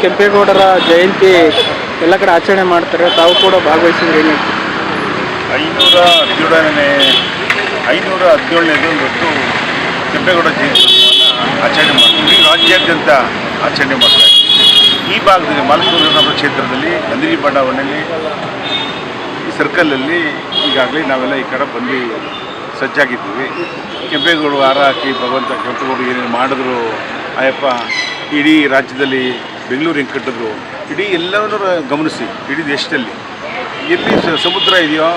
ಕೆಂಪೇಗೌಡರ ಜಯಂತಿ ಎಲ್ಲ ಕಡೆ ಆಚರಣೆ ಮಾಡ್ತಾರೆ, ತಾವು ಕೂಡ ಭಾಗವಹಿಸಿದ್ರೆ ಏನು? 517ನೇದು ಇವತ್ತು ಕೆಂಪೇಗೌಡ ಜಯಂತ್ಯೋತ್ಸವವನ್ನು ಆಚರಣೆ ಮಾಡ್ತೀವಿ. ರಾಜ್ಯಾದ್ಯಂತ ಆಚರಣೆ ಮಾಡ್ತಾರೆ. ಈ ಭಾಗದಲ್ಲಿ ಮಾಲೂರು ನಮ್ಮ ಕ್ಷೇತ್ರದಲ್ಲಿ ನಂದಿನಿ ಬಡಾವಣೆಯಲ್ಲಿ ಈ ಸರ್ಕಲಲ್ಲಿ ಈಗಾಗಲೇ ನಾವೆಲ್ಲ ಈ ಕಡೆ ಬಂದು ಸಜ್ಜಾಗಿದ್ದೀವಿ. ಕೆಂಪೇಗೌಡರು ಹಾರ ಹಾಕಿ ಭಗವಂತ ಕೆಂಪೇಗೌಡರು ಏನೇನು ಮಾಡಿದ್ರು, ಅಯ್ಯಪ್ಪ ಇಡೀ ರಾಜ್ಯದಲ್ಲಿ ಬೆಂಗಳೂರು ಹೆಂಗೆ ಕಟ್ಟಿದ್ರು, ಇಡೀ ಎಲ್ಲವನ್ನೂ ಗಮನಿಸಿ ಇಡೀ ದೇಶದಲ್ಲಿ ಎಲ್ಲಿ ಸಮುದ್ರ ಇದೆಯೋ,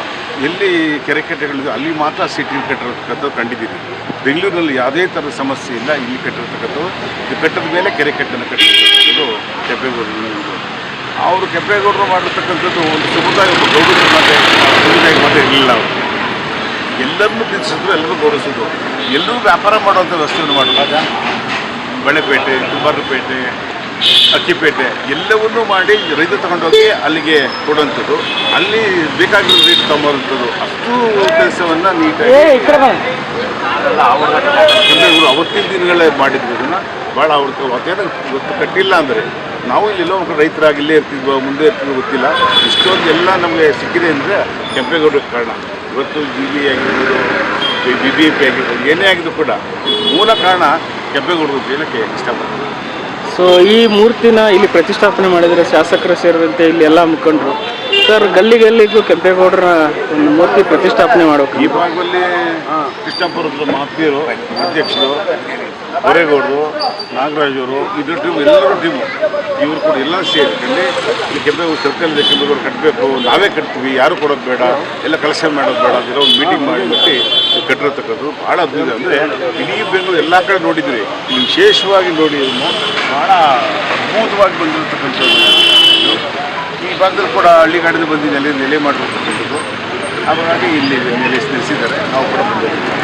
ಎಲ್ಲಿ ಕೆರೆ ಕಟ್ಟೆಗಳಿದೆಯೋ ಅಲ್ಲಿ ಮಾತ್ರ ಸಿಟಿ ಕಟ್ಟಿರತಕ್ಕಂಥದ್ದು ಕಂಡಿದ್ದೀವಿ. ಬೆಂಗಳೂರಿನಲ್ಲಿ ಯಾವುದೇ ಥರದ ಸಮಸ್ಯೆ ಇಲ್ಲ. ಇಲ್ಲಿ ಕಟ್ಟಿರ್ತಕ್ಕಂಥದ್ದು ಇದು ಕಟ್ಟದ ಮೇಲೆ ಕೆರೆ ಕಟ್ಟನ್ನು ಕಟ್ಟಿರ್ತಕ್ಕಂಥದ್ದು ಕೆಂಪೇಗೌಡರು. ಅವರು ಕೆಂಪೇಗೌಡರು ಮಾಡಿರ್ತಕ್ಕಂಥದ್ದು ಒಂದು ಸಮುದಾಯ ಗೌರವ ಮಾತ್ರ ಇರಲಿಲ್ಲ. ಅವರು ಎಲ್ಲರನ್ನೂ ಪ್ರೀತಿಸಿದ್ರು, ಎಲ್ಲರೂ ಗೌರವಿಸಿದ್ರು. ಎಲ್ಲರೂ ವ್ಯಾಪಾರ ಮಾಡುವಂಥ ವ್ಯವಸ್ಥೆಯನ್ನು ಮಾಡಿದಾಗ ಬಳೆಪೇಟೆ, ಕುಂಬಾರಪೇಟೆ, ಅಕ್ಕಿಪೇಟೆ ಎಲ್ಲವನ್ನೂ ಮಾಡಿ ರೈತ ತಗೊಂಡೋಗಿ ಅಲ್ಲಿಗೆ ಕೊಡುವಂಥದ್ದು, ಅಲ್ಲಿ ಬೇಕಾಗಿರೋ ರೇಟ್ ತೊಗೊಂಬರುವಂಥದ್ದು, ಅಷ್ಟು ಕೆಲಸವನ್ನು ನೀಟಾಗಿ ಕೆಂಪೇಗೌಡರು ಅವತ್ತಿನ ದಿನಗಳೇ ಮಾಡಿದ್ರು. ಇದನ್ನು ಭಾಳ ಅವ್ರಿಗೆ ಅವತ್ತೇನು ಗೊತ್ತು ಕಟ್ಟಿಲ್ಲ ಅಂದರೆ ನಾವು ಇಲ್ಲೆಲ್ಲೋ ರೈತರಾಗಿ ಇಲ್ಲೇ ಇರ್ತಿದ್ವೋ ಮುಂದೆ ಇರ್ತಿದ್ವೋ ಗೊತ್ತಿಲ್ಲ. ಇಷ್ಟೊಂದು ಎಲ್ಲ ನಮಗೆ ಸಿಕ್ಕಿದೆ ಅಂದರೆ ಕೆಂಪೇಗೌಡರ ಕಾರಣ. ಇವತ್ತು GB ಆಗಿರ್ಬೋದು, BBP ಆಗಿರ್ಬೋದು, ಏನೇ ಆಗಿದ್ರು ಕೂಡ ಮೂಲ ಕಾರಣ ಕೆಂಪೇಗೌಡರು ಹೇಳೋಕ್ಕೆ ಇಷ್ಟಪಡ್ತೀನಿ. ಸೊ ಈ ಮೂರ್ತಿನ ಇಲ್ಲಿ ಪ್ರತಿಷ್ಠಾಪನೆ ಮಾಡಿದರೆ ಶಾಸಕರು ಸೇರಿದಂತೆ ಇಲ್ಲಿ ಎಲ್ಲ ಮುಖಂಡರು ಸರ್ ಗಲ್ಲಿಗೂ ಕೆಂಪೇಗೌಡರ ಒಂದು ಮೂರ್ತಿ ಪ್ರತಿಷ್ಠಾಪನೆ ಮಾಡಬೇಕು. ಈ ಭಾಗದಲ್ಲಿ ಕೃಷ್ಣಪುರದ ಮಹತ್ವೀಯರು ಅಧ್ಯಕ್ಷರು, ಹೊರೇಗೌಡರು, ನಾಗರಾಜವರು, ಇದ್ರ ಟೀಮು, ಎಲ್ಲರೂ ಟೀಮು, ಇವರು ಕೂಡ ಎಲ್ಲ ಸೇರಿಕೊಂಡು ಇಲ್ಲಿ ಕೆಂಪೇಗೌಡ ಸರ್ಕಲ್ ಕೆಂಪೇಗೌಡ ಕಟ್ಟಬೇಕು, ನಾವೇ ಕಟ್ತೀವಿ, ಯಾರು ಕೊಡೋದು ಬೇಡ, ಎಲ್ಲ ಕಲೆಕ್ಷನ್ ಮಾಡೋದು ಬೇಡ ಅಂದಿರೋ ಒಂದು ಮೀಟಿಂಗ್ ಮಾಡಿಬಿಟ್ಟು ಕಟ್ಟಿರತಕ್ಕದ್ದು ಭಾಳ ಅದ್ಭುತ. ಅಂದರೆ ಇಡೀ ಬೆಂಗಳೂರು ಎಲ್ಲ ಕಡೆ ನೋಡಿದ್ರಿ, ಇಲ್ಲಿ ವಿಶೇಷವಾಗಿ ನೋಡಿ ಭಾಳ ಅದ್ಭುತವಾಗಿ ಬಂದಿರತಕ್ಕಂಥದ್ದು. ಈ ಭಾಗದಲ್ಲಿ ಕೂಡ ಹಳ್ಳಿಗಾಡಿಂದ ಬಂದು ನೆಲೆ ಮಾಡಿರ್ತಕ್ಕಂಥದ್ದು. ಹಾಗಾಗಿ ಇಲ್ಲಿ ನೆಲೆಸಿದ್ದಾರೆ. ನಾವು ಕೂಡ ಬಂದಿದ್ದೀವಿ.